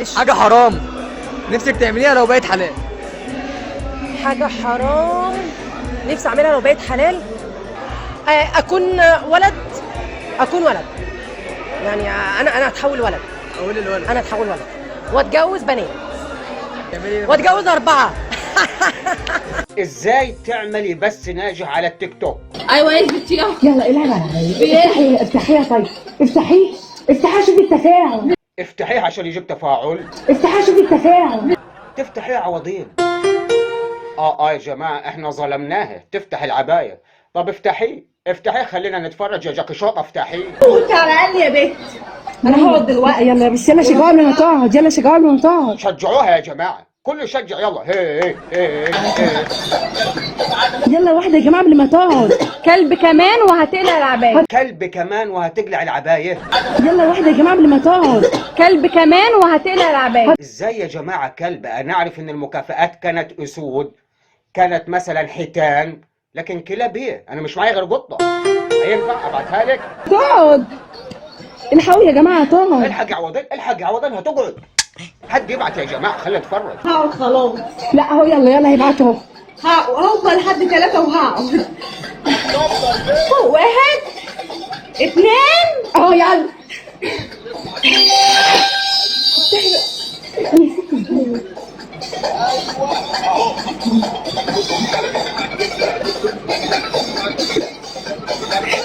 حاجة حرام نفسك تعمليها لو بقت حلال. حاجة حرام نفسي اعملها لو بقيت حلال. اكون ولد. اكون ولد. يعني انا اتحول ولد. قولي الولد. انا اتحول ولد واتجوز بنات تعملي ايه؟ واتجوز 4. ازاي تعملي بس ناجح على التيك توك؟ ايوه يا بنتي يلا العب على افتحيها طيب افتحيها شوفي التفاعل. افتحيها عشان يجيب تفاعل. افتحيها شوفي التفاعل. تفتحيها عوضين. يا جماعه احنا ظلمناها. تفتح العبايه. طب افتحيه خلينا نتفرج يا جاكي شوط. افتحيه. قلت على الاقل يا بنت. انا هقعد دلوقتي. يلا بس يلا شجعوا قبل ما تقعد. يلا شجعوا قبل ما تقعد. شجعوها يا جماعه. كله يشجع. يلا هي. يلا واحده يا جماعه قبل ما تقعد. كلب كمان وهتقلع العباية. كلب كمان وهتقلع العبايه. يلا واحده يا جماعه قبل ما تقعد. كلب كمان وهتقلع العباية. ازاي يا جماعه كلب؟ انا اعرف ان المكافآت كانت اسود، كانت مثلا حيتان، لكن كلاب ايه؟ انا مش معايا غير قطه. هينفع ابعتها لك؟ تقعد. الحقوا يا جماعه تقعد. الحق عوضين هتقعد. حد يبعت يا جماعه خلينا نتفرج. هقعد خلاص. لا اهو يلا هيبعتوا. هقعد لحد 3 وهقعد. 1 2 اهو يلا.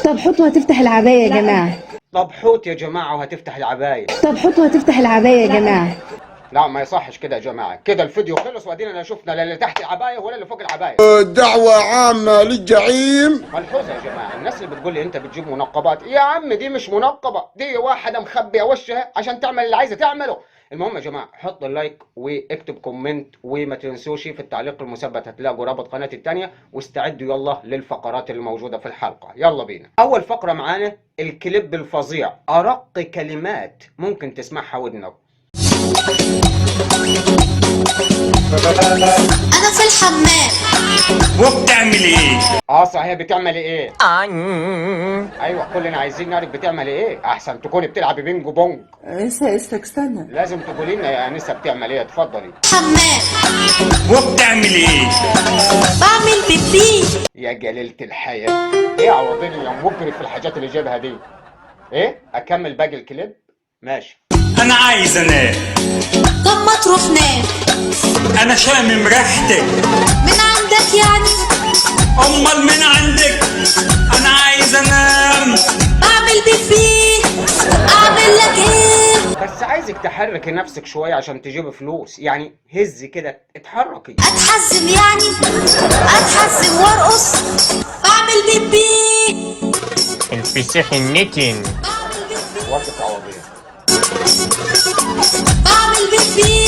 طب حطوا هتفتح العباية يا جماعة. طب حوت يا جماعه وهتفتح العبايه. طب حطوا هتفتح العباية يا جماعة. لا ما يصحش كده يا جماعه. كده الفيديو خلص وادينا لا شفنا لا اللي تحت العبايه ولا اللي فوق العبايه. دعوة عامة للجحيم. ملحوظه يا جماعه، الناس اللي بتقول لي انت بتجيب منقبات، يا عم دي مش منقبه، دي واحده مخبيه وشها عشان تعمل اللي عايزه تعمله. المهم يا جماعه حط اللايك واكتب كومنت، وما تنسوش في التعليق المثبت هتلاقوا رابط قناتي الثانيه، واستعدوا يلا للفقرات اللي موجوده في الحلقه. يلا بينا. اول فقره معانا الكليب الفظيع، ارق كلمات ممكن تسمعها ودنك. انا في الحمام. وبتعمل ايه؟ صحيح بتعمل ايه؟ ايوه كلنا عايزين نعرف بتعمل ايه، احسن تكوني بتلعبي بينجو بونج. استنى. لازم تقولي لنا يا انسه بتعمل ايه. اتفضلي. حمام. وبتعمل ايه؟ بعمل بيبي. يا جليلة الحياة، ايه عوضيني يا مجري في الحاجات اللي جايبها دي؟ ايه؟ اكمل باقي الكليب؟ ماشي. انا عايز انام. طب ما تروح نام. انا شامم ريحتك. من عندك يعني؟ امال من عندك؟ انا عايز انام. بعمل بيبي. اعمل لك ايه؟ بس عايزك تحركي نفسك شوية عشان تجيبي فلوس، يعني هزي كده اتحركي. اتحزم يعني؟ اتحزم وارقص. بعمل بيبي. الفسيخ النتن. وقف عوضين. بعمل بيبي.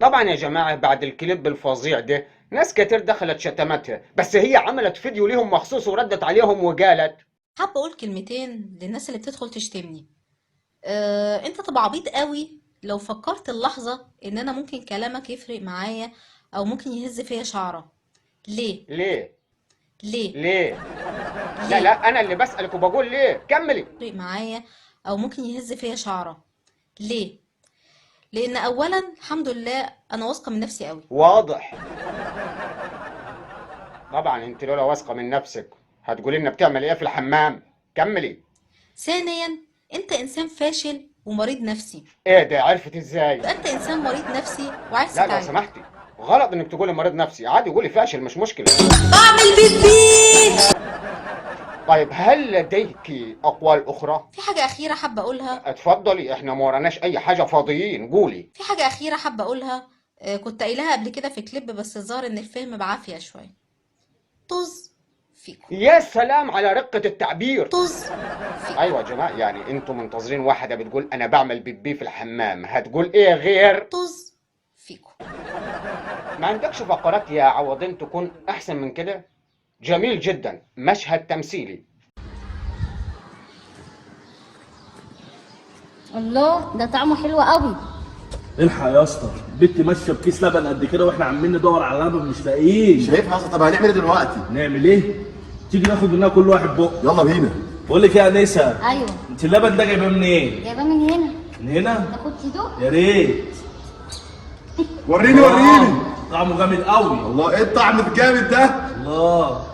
طبعا يا جماعة بعد الكليب الفظيع ده ناس كتير دخلت شتمتها، بس هي عملت فيديو ليهم مخصوص وردت عليهم وقالت حابة أقول كلمتين للناس اللي بتدخل تشتمني. أنت تبقى عبيط قوي لو فكرت اللحظة إن أنا ممكن كلامك يفرق معايا أو ممكن يهز فيا شعرة. ليه؟ ليه؟ ليه؟ ليه؟ لا أنا اللي بسألك وبقول ليه؟ كملي. يفرق معايا أو ممكن يهز فيا شعرة. ليه؟ لأن أولا الحمد لله أنا واثقة من نفسي قوي. واضح. طبعا أنت لولا واثقة من نفسك هتقولي لنا بتعمل إيه في الحمام. كملي. ثانيا أنت إنسان فاشل ومريض نفسي. إيه ده؟ عرفت إزاي؟ يبقى أنت إنسان مريض نفسي وعايز لا لو تتعالج. سمحتي غلط انك تقولي مريض نفسي، عادي قولي فاشل مش مشكله. بعمل بيبي. طيب هل لديك اقوال اخرى؟ في حاجة أخيرة حابة أقولها. اتفضلي احنا ما وراناش اي حاجه، فاضيين. قولي. في حاجة أخيرة حابة أقولها. كنت قايلها قبل كده في كليب بس الظاهر إن الفهم بعافية شوية. طز فيكم. يا سلام على رقه التعبير. طز فيكم. ايوه يا جماعه، يعني انتوا منتظرين واحده بتقول انا بعمل بيبي في الحمام هتقول ايه غير طز فيكم. ما عندكش فقرات يا عوضين تكون احسن من كده؟ جميل جدا، مشهد تمثيلي. الله ده طعمه حلو قوي. الحق يا اسطى، البت ماشيه بكيس لبن قد كده واحنا عمالين ندور على لبن مش لاقيين. شايفها يا اسطى؟ طب هنعمل ايه دلوقتي؟ نعمل ايه؟ تيجي ناخد منها كل واحد بق. يلا بينا. بقول لك ايه يا انسه؟ ايوه انت اللبن ده جايباه منين؟ جايباه من هنا. من هنا؟ تاخد صدوق؟ يا ريت. وريني وريني. طعمه جامد قوي. الله ايه الطعم الجامد ده؟ الله.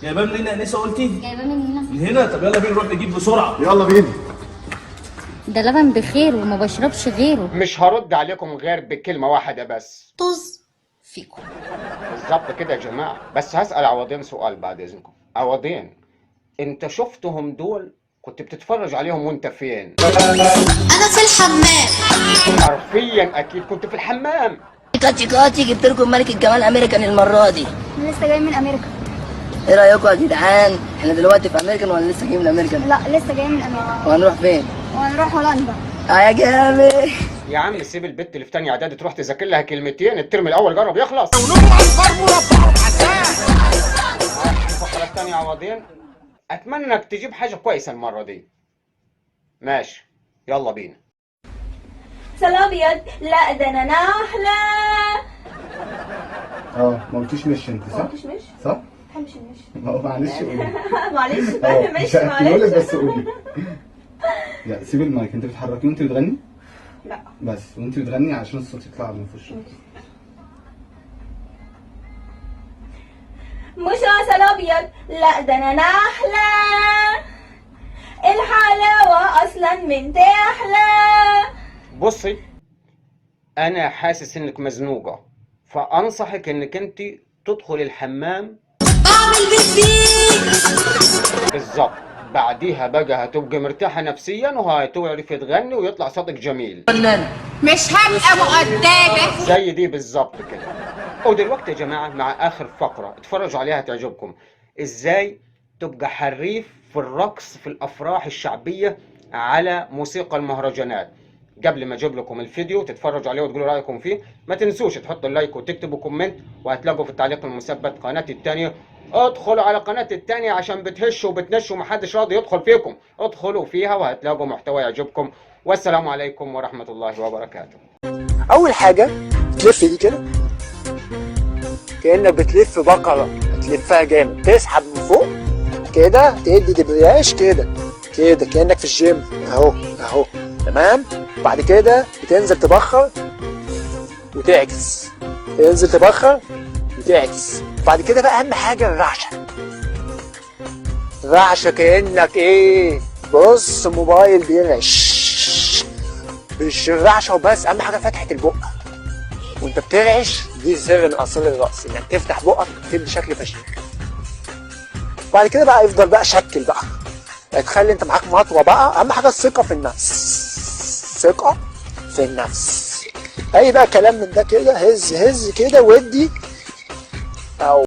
جايباه منين يا انسه قلتي؟ جايباه من هنا. من هنا؟ طب يلا بينا نروح نجيب بسرعه. يلا بينا. ده لبن بخير وما بشربش غيره. مش هرد عليكم غير بكلمة واحدة بس. طز فيكم. بالظبط كده يا جماعة. بس هسأل عوضين سؤال بعد إذنكم. عوضين، أنت شفتهم دول كنت بتتفرج عليهم وأنت فين؟ انا في الحمام. حرفيا أكيد كنت في الحمام. كاتشي جبت لكم ملك الجمال امريكان المره دي. انا لسه جاي من امريكا. ايه رايكم يا جدعان؟ احنا دلوقتي في امريكان ولا لسه جايين من امريكان؟ لا لسه جاي من امريكا. وهنروح فين؟ وهنروح هولندا. يا جامد. يا عم سيب البت اللي في تانية إعدادي تروح تذاكر لها كلمتين، الترم الأول جرب يخلص. الفقرة التانية عوضين، أتمنى إنك تجيب حاجة كويسة المرة دي. ماشي يلا بينا. ابيض لا ده انا نحله. ما قلتيش مش انت صح؟ مش صح؟ مش مش معلش قولي. معلش مش هقولك بس قولي. لا سيب المايك، انت بتحركيه وانت بتغني؟ لا بس وانت بتغني عشان الصوت يطلع من فوق. مش عسل ابيض لا ده انا نحله. الحلاوه اصلا من تحلى. بصي انا حاسس انك مزنوقه، فانصحك انك انت تدخل الحمام. بعمل بيبي. بالظبط، بعديها بقى هتبقى مرتاحه نفسيا وهتعرفي تغني ويطلع صوتك جميل. مش هبقى مؤدبة زي دي بالظبط كده. ودلوقتي يا جماعه مع اخر فقره اتفرجوا عليها هتعجبكم، ازاي تبقى حريف في الرقص في الافراح الشعبيه على موسيقى المهرجانات. قبل ما اجيب لكم الفيديو تتفرجوا عليه وتقولوا رايكم فيه، ما تنسوش تحطوا اللايك وتكتبوا كومنت، وهتلاقوا في التعليق المثبت قناتي الثانيه. ادخلوا على قناتي الثانيه عشان بتهشوا وبتنشوا ومحدش راضي يدخل فيكم، ادخلوا فيها وهتلاقوا محتوى يعجبكم. والسلام عليكم ورحمه الله وبركاته. اول حاجه تلف دي كده كانك بتلف بقره، تلفها جامد، تسحب من فوق كده، تدي دبرياج كده كده كانك في الجيم اهو اهو، تمام. بعد كده بتنزل تبخر وتعكس، تنزل تبخر وتعكس. بعد كده بقى اهم حاجه الرعشه، رعشه كانك ايه، بص موبايل بيرعش، مش الرعشه وبس، اهم حاجه فتحه البق وانت بترعش، دي سر من اسرار الرقص، انك تفتح بقك تدي شكل فشيخ. بعد كده بقى يفضل بقى شكل بقى، تخلي انت معاك مطوه بقى، اهم حاجه الثقه في النفس، ثقه في النفس. اي بقى كلام من ده كده، هز كده ودي او